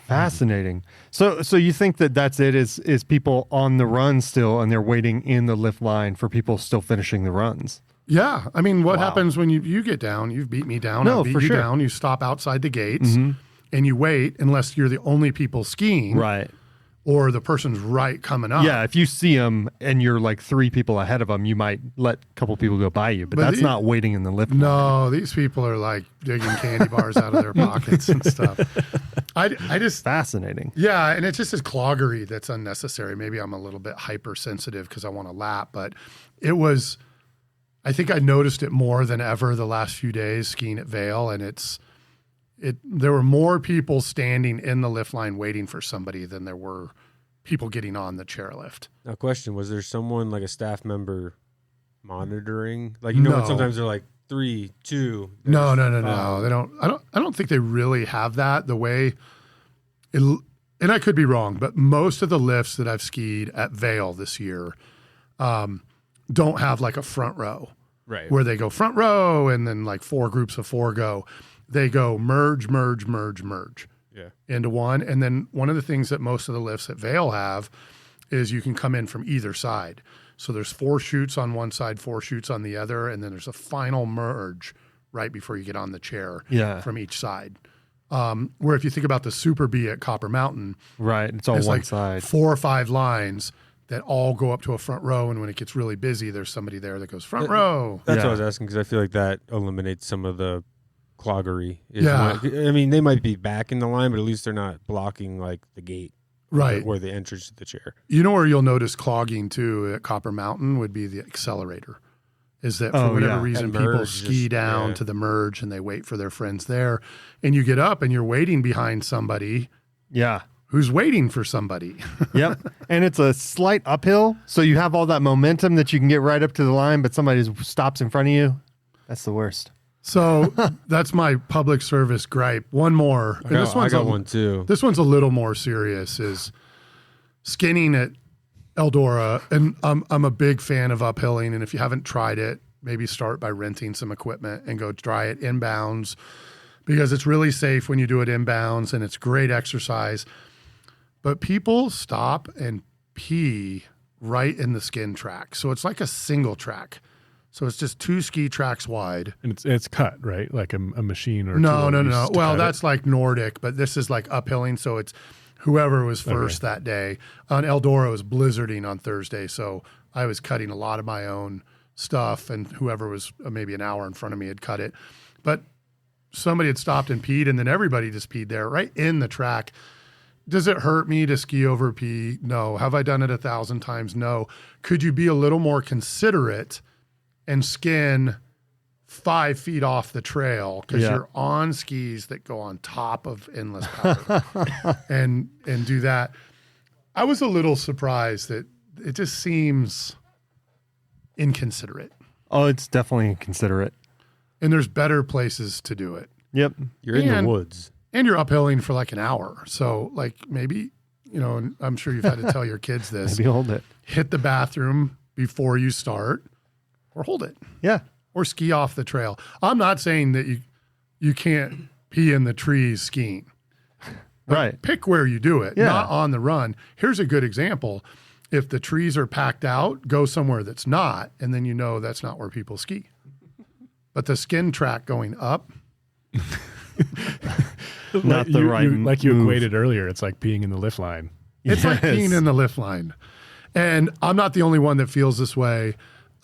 Fascinating. So you think that that's it? Is people on the run still, and they're waiting in the lift line for people still finishing the runs? yeah. I mean, what happens when you get down? You've beat me down. No, I beat for you sure. down. You stop outside the gates and you wait unless you're the only people skiing, Right. or the person's right coming up. Yeah. If you see them and you're like 3 people ahead of them, you might let a couple people go by you, but But that's the- not waiting in the lift line. No, these people are like digging candy bars out of their pockets and stuff. I just, Fascinating. yeah, and it's just this cloggery that's unnecessary. Maybe I'm a little bit hypersensitive because I want to lap, but it was, I think I noticed it more than ever the last few days skiing at Vail, and there were more people standing in the lift line waiting for somebody than there were people getting on the chairlift. Now, question: was there someone like a staff member monitoring? Like, you know, when No. sometimes they're like 3, 2. No. there's They don't. I don't think they really have that the way. And I could be wrong, but most of the lifts that I've skied at Vail this year don't have like a front row Right. where they go front row and then like 4 groups of 4 go. They go merge Yeah. into one. And then one of the things that most of the lifts at Vail have is you can come in from either side. So there's 4 chutes on one side, 4 chutes on the other, and then there's a final merge right before you get on the chair from each side. Where if you think about the Super B at Copper Mountain, Right. It's all it's one like side. 4 or 5 lines that all go up to a front row, and when it gets really busy, there's somebody there that goes front row. That's Yeah. what I was asking, because I feel like that eliminates some of the cloggery. Yeah. I mean, they might be back in the line, but at least they're not blocking like the gate, Right. or the entrance to the chair. You know where you'll notice clogging too at Copper Mountain would be the accelerator. Is that for Oh, whatever yeah. reason That people merge ski just- down yeah. to the merge and they wait for their friends there, and you get up and you're waiting behind somebody Yeah. who's waiting for somebody. Yep. And it's a slight uphill, so you have all that momentum that you can get right up to the line, but somebody stops in front of you. That's the worst. So that's my public service gripe. One more. And I got one too. This one's a little more serious. Is skinning at Eldora, and I'm a big fan of uphilling. And if you haven't tried it, maybe start by renting some equipment and go try it inbounds, because it's really safe when you do it inbounds and it's great exercise. But people stop and pee right in the skin track, so it's like a single track. So it's just 2 ski tracks wide. And it's cut, right? Like a machine or No. tool used to Well, cut it. that's like Nordic, but this is like uphilling. So it's whoever was first that day. On Eldora, it was blizzarding on Thursday. So I was cutting a lot of my own stuff, and whoever was maybe an hour in front of me had cut it. But somebody had stopped and peed, and then everybody just peed there right in the track. Does it hurt me to ski over pee? No. Have I done it 1,000 times? No. Could you be a little more considerate and skin 5 feet off the trail because you're on skis that go on top of endless powder and do that. I was a little surprised that it just seems inconsiderate. Oh, it's definitely inconsiderate. And there's better places to do it. Yep. You're in the woods. And you're uphilling for like an hour. So like maybe, and I'm sure you've had to tell your kids this. Maybe hold it. Hit the bathroom before you start or hold it. Yeah. Or ski off the trail. I'm not saying that you can't pee in the trees skiing. Right. Pick where you do it, Yeah. not on the run. Here's a good example. If the trees are packed out, go somewhere that's not, and then that's not where people ski. But the skin track going up. Not the right like you move. equated earlier. It's like peeing in the lift line. It's like peeing in the lift line. And I'm not the only one that feels this way.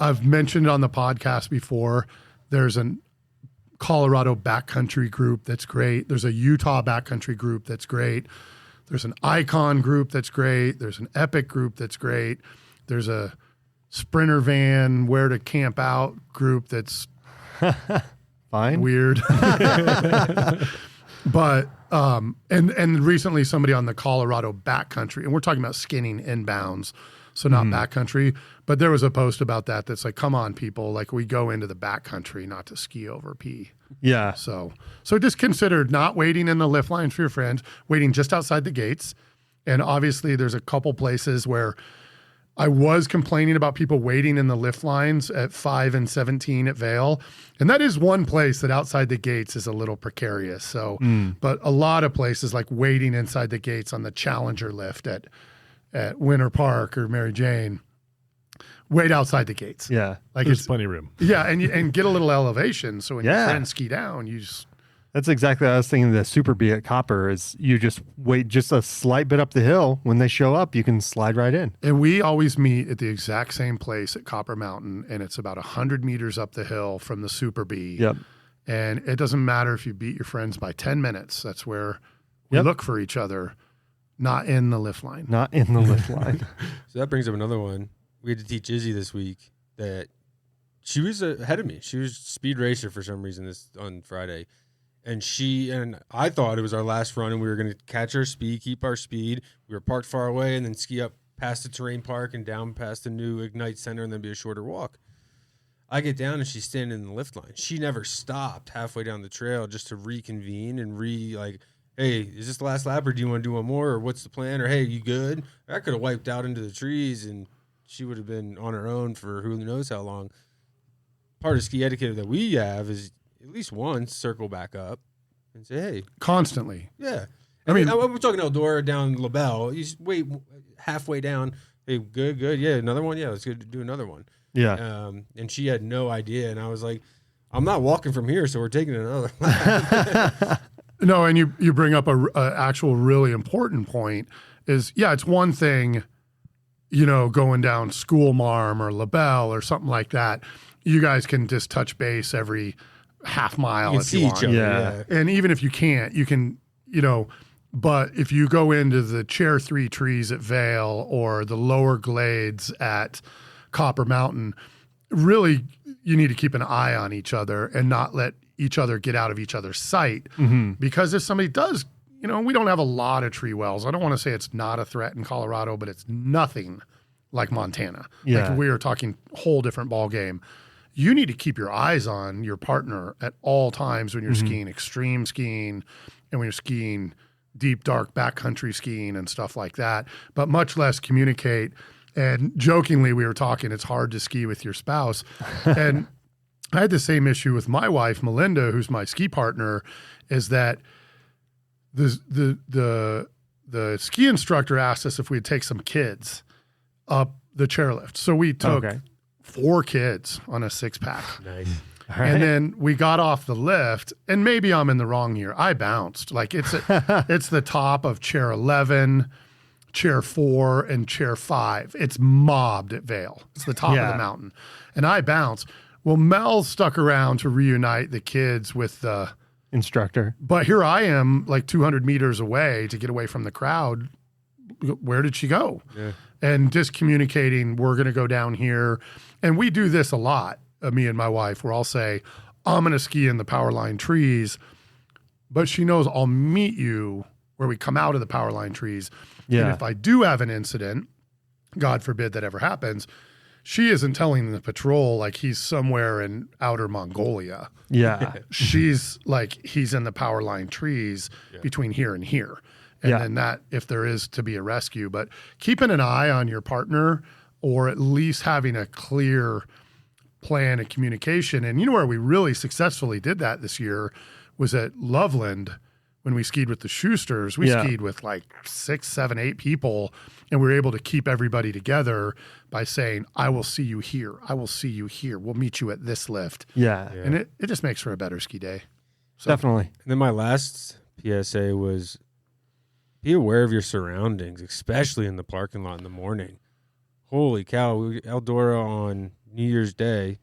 I've mentioned on the podcast before, there's a Colorado backcountry group that's great. There's a Utah backcountry group that's great. There's an Icon group that's great. There's an Epic group that's great. There's a Sprinter van, where to camp out group that's Fine. weird. But and recently somebody on the Colorado backcountry, and we're talking about skinning inbounds, so not backcountry, but there was a post about that's like, come on, people, like we go into the backcountry not to ski over pee. Yeah. So just consider not waiting in the lift lines for your friends, waiting just outside the gates. And obviously there's a couple places where I was complaining about people waiting in the lift lines at 5 and 17 at Vail. And that is one place that outside the gates is a little precarious. So, but a lot of places like waiting inside the gates on the Challenger lift at Winter Park or Mary Jane, wait outside the gates. Yeah. Like There's it's plenty of room. yeah, and get a little elevation. So when your friends ski down, you just That's exactly what I was thinking. The Super Bee at Copper is you just wait just a slight bit up the hill. When they show up, you can slide right in. And we always meet at the exact same place at Copper Mountain, and it's about 100 meters up the hill from the Super Bee. Yep. And it doesn't matter if you beat your friends by 10 minutes. That's where we look for each other, not in the lift line. Not in the lift line. So that brings up another one. We had to teach Izzy this week that she was ahead of me. She was speed racer for some reason on Friday. And I thought it was our last run and we were going to catch our speed, keep our speed. We were parked far away and then ski up past the terrain park and down past the new Ignite Center and then be a shorter walk. I get down and she's standing in the lift line. She never stopped halfway down the trail just to reconvene and hey, is this the last lap or do you want to do one more or what's the plan? Or, hey, you good? I could have wiped out into the trees and she would have been on her own for who knows how long. Part of ski etiquette that we have is at least once circle back up and say, hey. Constantly. Yeah. I mean, we're talking Eldora down LaBelle. You just wait halfway down. Hey, good. Yeah, another one. Yeah, let's go do another one. Yeah. And she had no idea. And I was like, I'm not walking from here, so we're taking another lap. No, and you bring up a actual really important point is, it's one thing, going down School Marm or LaBelle or something like that. You guys can just touch base every half mile if you want. Yeah. And even if you can't, you can, but if you go into the Chair 3 trees at Vail or the lower glades at Copper Mountain, really you need to keep an eye on each other and not let each other get out of each other's sight. Mm-hmm. Because if somebody does, we don't have a lot of tree wells. I don't want to say it's not a threat in Colorado, but it's nothing like Montana. Yeah. Like we are talking whole different ball game. You need to keep your eyes on your partner at all times when you're skiing extreme skiing and when you're skiing deep, dark backcountry skiing and stuff like that, but much less communicate. And jokingly, we were talking, it's hard to ski with your spouse. And I had the same issue with my wife, Melinda, who's my ski partner, is that the ski instructor asked us if we'd take some kids up the chairlift. So we took 4 kids on a 6-pack. Nice. And then we got off the lift, and maybe I'm in the wrong year. I bounced. Like it's the top of chair 11, chair 4, and chair 5. It's mobbed at Vail. It's the top of the mountain. And I bounced. Well, Mel stuck around to reunite the kids with the instructor. But here I am like 200 meters away to get away from the crowd. Where did she go? Yeah. And just communicating, we're going to go down here. And we do this a lot. me and my wife, where I'll say, I'm going to ski in the power line trees, but she knows I'll meet you where we come out of the power line trees. Yeah. And if I do have an incident, God forbid that ever happens, she isn't telling the patrol like he's somewhere in outer Mongolia. Yeah. She's like, he's in the power line trees between here and here. And then that, if there is to be a rescue, but keeping an eye on your partner, or at least having a clear plan of communication. And you know where we really successfully did that this year was at Loveland when we skied with the Schusters. We skied with like 6, 7, 8 people, and we were able to keep everybody together by saying, I will see you here. I will see you here. We'll meet you at this lift. Yeah. And it just makes for a better ski day. So, Definitely. And then my last PSA was be aware of your surroundings, especially in the parking lot in the morning. Holy cow. Eldora on New Year's Day,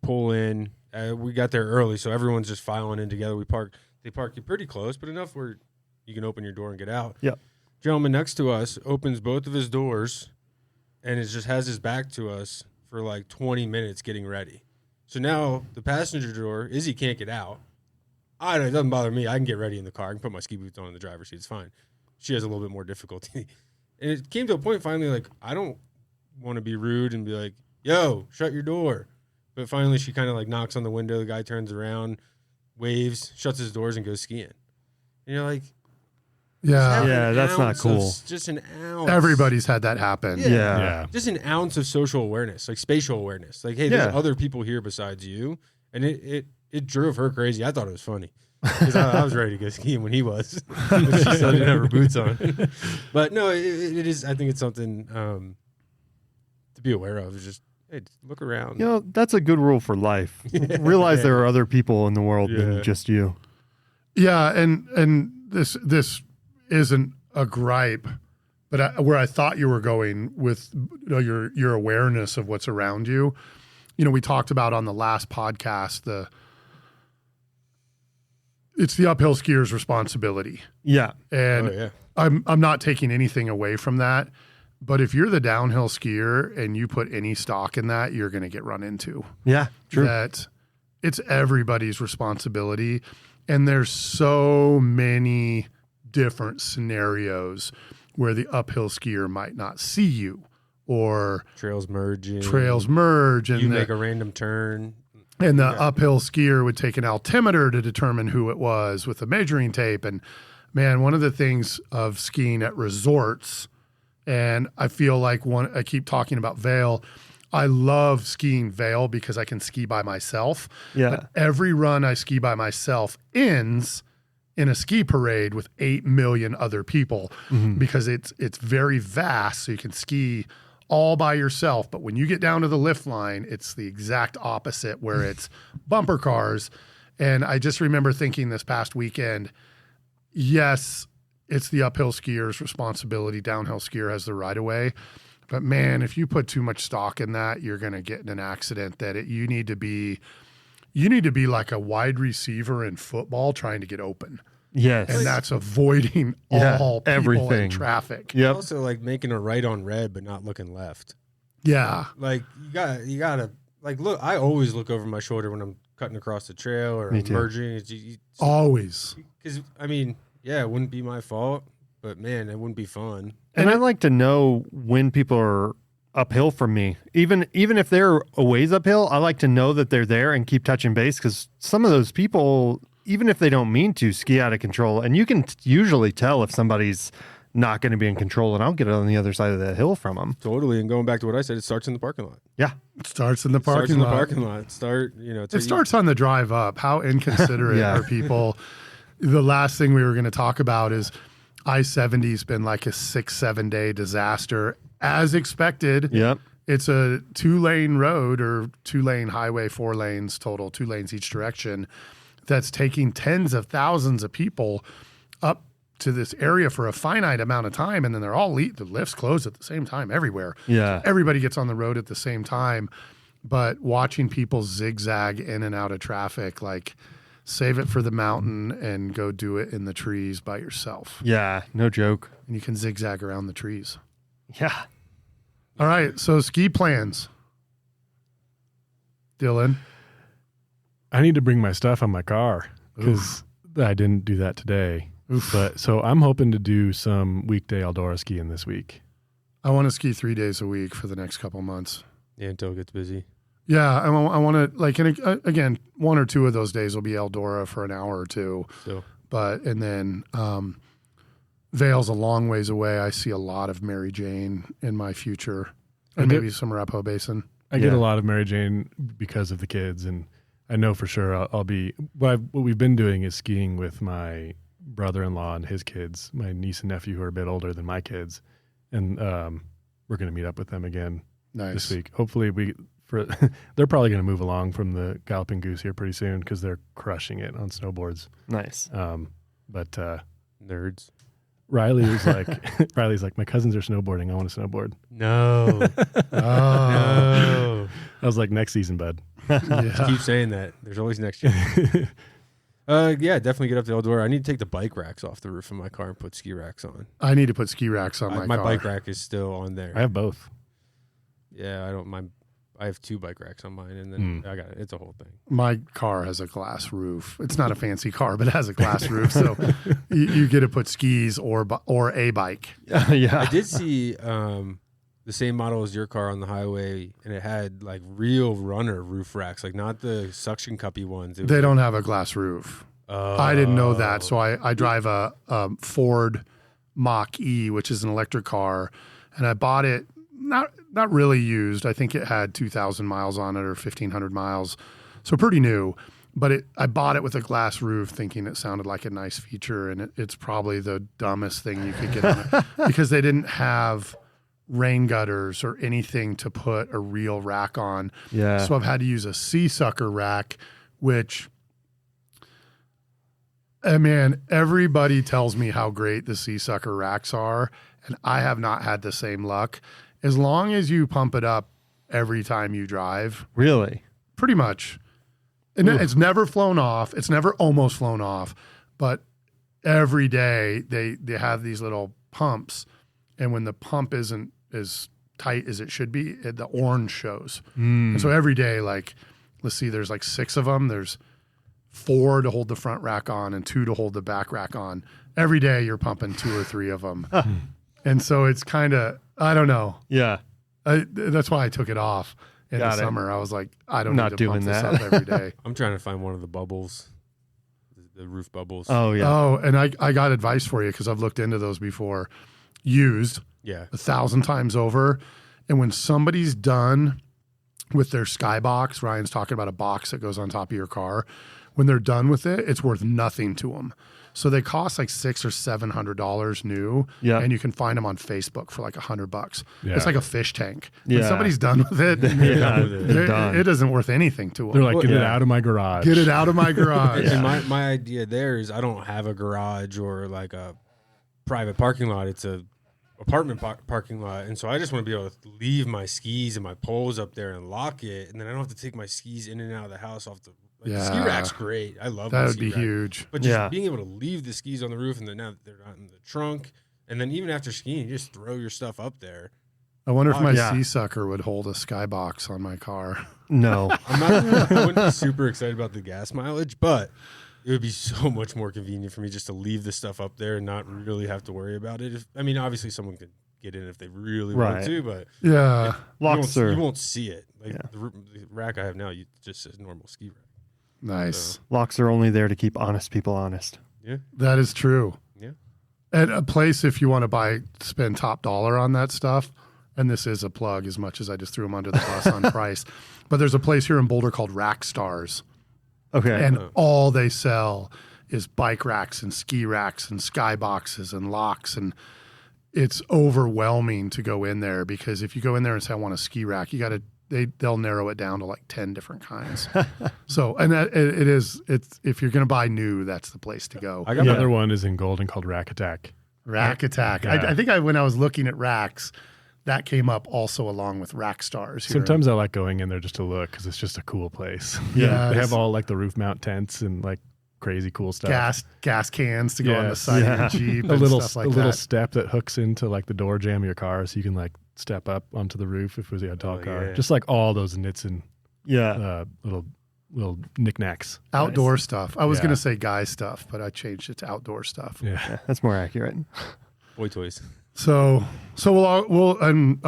pull in. We got there early, so everyone's just filing in together. They park you pretty close, but enough where you can open your door and get out. Yep. Gentleman next to us opens both of his doors and it just has his back to us for like 20 minutes getting ready. So now the passenger door, Izzy can't get out. It doesn't bother me. I can get ready in the car. I can put my ski boots on in the driver's seat. It's fine. She has a little bit more difficulty. And it came to a point finally, like, I don't want to be rude and be like, yo, shut your door. But finally she kind of like knocks on the window. The guy turns around, waves, shuts his doors, and goes skiing. And you're like, yeah, that's not cool. Just an ounce. everybody's had that happen. Yeah. Just an ounce of social awareness, like spatial awareness. Like, hey, there's other people here besides you. And it drove her crazy. I thought it was funny because I was ready to go skiing when he was. But she still didn't have her boots on. But no, it is. I think it's something to be aware of. It's just, hey, look around. You know, that's a good rule for life. Realize there are other people in the world than just you. Yeah, and this isn't a gripe, but where I thought you were going with your awareness of what's around you. You know, we talked about on the last podcast it's the uphill skier's responsibility. Yeah. And I'm not taking anything away from that, but if you're the downhill skier and you put any stock in that, you're going to get run into. Yeah, true. That it's everybody's responsibility. And there's so many different scenarios where the uphill skier might not see you, or trails merge, and you make a random turn. And the uphill skier would take an altimeter to determine who it was with a measuring tape. And man, one of the things of skiing at resorts, and I feel like I keep talking about Vail. I love skiing Vail because I can ski by myself. Yeah. But every run I ski by myself ends in a ski parade with 8 million other people because it's very vast. So you can ski all by yourself. But when you get down to the lift line, it's the exact opposite where it's bumper cars. And I just remember thinking this past weekend, yes, it's the uphill skier's responsibility. Downhill skier has the right of way. But man, if you put too much stock in that, you're going to get in an accident that you need to be like a wide receiver in football trying to get open. Yes. And that's avoiding all people everything. in traffic. Yep. Also, like making a right on red, but not looking left. Yeah. Like you gotta like look. I always look over my shoulder when I'm cutting across the trail or Me too. merging. Always. Because I mean, yeah, it wouldn't be my fault, but man, it wouldn't be fun. And I like to know when people are uphill from me. Even if they're a ways uphill, I like to know that they're there and keep touching base, because some of those people, even if they don't mean to, ski out of control. And you can usually tell if somebody's not going to be in control, and I'll get on the other side of that hill from them. Totally. And going back to what I said, it starts in the parking lot. Yeah. It starts in the parking lot. It starts on the drive up. How inconsiderate are people? The last thing we were going to talk about is I-70's been like a 6-7 day disaster, as expected. Yep. It's a 2-lane road, or 2-lane highway, 4 lanes total, 2 lanes each direction, that's taking tens of thousands of people up to this area for a finite amount of time. And then they're all the lifts close at the same time everywhere. Yeah. Everybody gets on the road at the same time. But watching people zigzag in and out of traffic, like, save it for the mountain and go do it in the trees by yourself. Yeah. No joke. And you can zigzag around the trees. Yeah. All right. So ski plans. Dylan? I need to bring my stuff on my car because I didn't do that today. Oof. But so I'm hoping to do some weekday Eldora skiing this week. I want to ski 3 days a week for the next couple months. Yeah, until it gets busy. Yeah, I want to like, and again, 1 or 2 of those days will be Eldora for an hour or two. So, And then Vail's a long ways away. I see a lot of Mary Jane in my future, and maybe some Arapahoe Basin. I get a lot of Mary Jane because of the kids, and I know for sure I'll be. What we've been doing is skiing with my brother-in-law and his kids, my niece and nephew who are a bit older than my kids, and we're going to meet up with them again this week. Hopefully, they're probably going to move along from the Galloping Goose here pretty soon because they're crushing it on snowboards. Nice. But nerds. Riley's like, my cousins are snowboarding. I want to snowboard. No. No. I was like, next season, bud. Just keep saying that. There's always next year. Yeah, definitely get up to Eldora. I need to take the bike racks off the roof of my car and put ski racks on. I need to put ski racks on my car. My bike rack is still on there. I have both. Yeah, I don't mind. I have 2 bike racks on mine, and then I got it. It's a whole thing. My car has a glass roof. It's not a fancy car, but it has a glass roof. So you get to put skis or a bike. Yeah. I did see the same model as your car on the highway, and it had like real runner roof racks, like not the suction cuppy ones. They don't have a glass roof. I didn't know that. So I drive a Ford Mach-E, which is an electric car, and I bought it not really used. I think it had 2,000 miles on it or 1,500 miles. So pretty new. But I bought it with a glass roof thinking it sounded like a nice feature, and it's probably the dumbest thing you could get on it because they didn't have rain gutters or anything to put a real rack on. Yeah. So I've had to use a sea sucker rack, which, man, everybody tells me how great the sea sucker racks are, and I have not had the same luck. As long as you pump it up every time you drive. Really? Pretty much. And it's never flown off. It's never almost flown off. But every day they have these little pumps. And when the pump isn't as tight as it should be, the orange shows. And so every day, like, let's see, there's like 6 of them. There's 4 to hold the front rack on and 2 to hold the back rack on. Every day you're pumping 2 or 3 of them. And so it's kind of, I don't know. Yeah. That's why I took it off in the summer. I was like, I don't need to pump this up every day. I'm trying to find one of the bubbles, the roof bubbles. Oh, yeah. Oh, and I got advice for you because I've looked into those before. Used 1,000 times over. And when somebody's done with their skybox, Ryan's talking about a box that goes on top of your car. When they're done with it, it's worth nothing to them. So they cost like $600 or $700 new, and you can find them on Facebook for like $100. Yeah. It's like a fish tank. When somebody's done with it, it isn't worth anything to them. They're like, get it out of my garage. Get it out of my garage. And my idea there is I don't have a garage or like a private parking lot. It's a apartment parking lot, and so I just want to be able to leave my skis and my poles up there and lock it, and then I don't have to take my skis in and out of the house off the. The ski rack's great. I love that. Would be huge. But just being able to leave the skis on the roof and then now they're not in the trunk, and then even after skiing, you just throw your stuff up there. I wonder if my sea sucker would hold a skybox on my car. No, I wouldn't be super excited about the gas mileage, but it would be so much more convenient for me just to leave the stuff up there and not really have to worry about it. Obviously someone could get in if they really want to, but you won't see it. Like the rack I have now, just says normal ski rack. Nice. So. Locks are only there to keep honest people honest. Yeah. That is true. Yeah. At a place, if you want to spend top dollar on that stuff, and this is a plug as much as I just threw them under the bus on price, but there's a place here in Boulder called Rack Stars. Okay. And all they sell is bike racks and ski racks and sky boxes and locks. And it's overwhelming to go in there because if you go in there and say, I want a ski rack, they'll narrow it down to like 10 different kinds. So, and it's if you're going to buy new, that's the place to go. I got another one is in Golden called Rack Attack. Rack Attack. Yeah. I think when I was looking at racks, that came up also along with Rack Stars. Sometimes I like going in there just to look because it's just a cool place. Yeah. They have all like the roof mount tents and like crazy cool stuff. Gas cans to go on the side of your Jeep. And stuff like a little step that hooks into like the door jamb of your car so you can like step up onto the roof if it was a tall car. Yeah. Just like all those nits and little knickknacks. Outdoor stuff. I was Yeah. going to say guy stuff, but I changed it to outdoor stuff. Yeah. That's more accurate. Boy toys. So and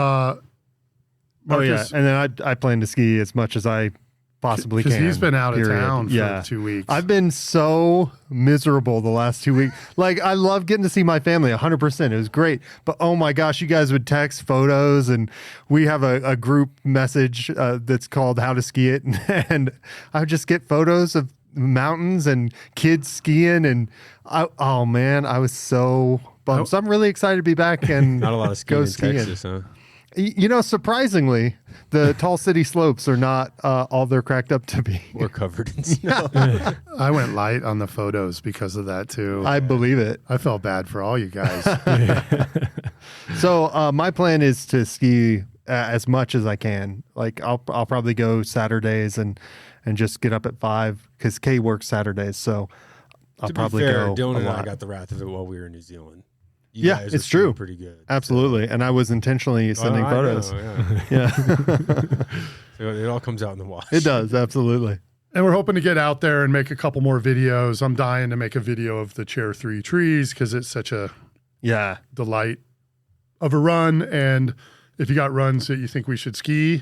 Marcus, And then I plan to ski as much as I possibly can. because he's been out of period. town for Yeah. 2 weeks. I've been so miserable the last 2 weeks. Like, I love getting to see my family 100%. It was great. But oh my gosh, you guys would text photos, and we have a group message that's called How to Ski It. And I would just get photos of mountains and kids skiing. And oh man, I was so bummed. So I'm really excited to be back and Not a lot of skiing go in skiing. Texas, huh? You know, surprisingly, the tall city slopes are not all they're cracked up to be. We're covered in snow. I went light on the photos because of that too. I believe it. I felt bad for all you guys. So my plan is to ski as much as I can. Like I'll probably go Saturdays and just get up at 5 because Kay works Saturdays. So I'll To be probably fair, go Dylan a and I lot. got the wrath of it while we were in New Zealand. You Yeah, guys were it's true. skiing Pretty good. Absolutely, and I was intentionally sending I photos. know, yeah. Yeah, So it all comes out in the wash. it does absolutely. And we're hoping to get out there and make a couple more videos. I'm dying to make a video of the Chair 3 trees because it's such a Yeah, delight of a run. And if you got runs that you think we should ski,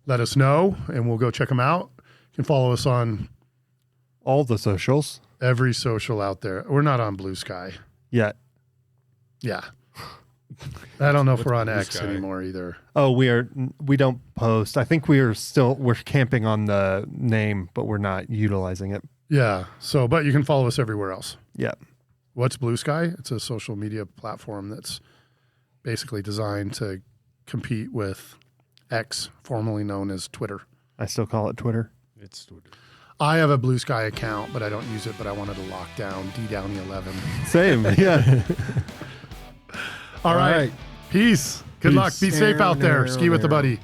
let us know and we'll go check them out. You can follow us on all the socials. every social out there. We're not on Blue Sky. Yeah. Yeah. I don't know if we're on Blue X Sky? anymore either. Oh, we don't post. I think we're camping on the name, but we're not utilizing it. Yeah. So, but you can follow us everywhere else. Yeah. What's Blue Sky? It's a social media platform that's basically designed to compete with X, formerly known as Twitter. I still call it Twitter. It's I have a Blue Sky account, but I don't use it, but I wanted to lock down D-Downey11. Same. Yeah. All right. Peace. Good luck. Be safe out there. Ski with the buddy.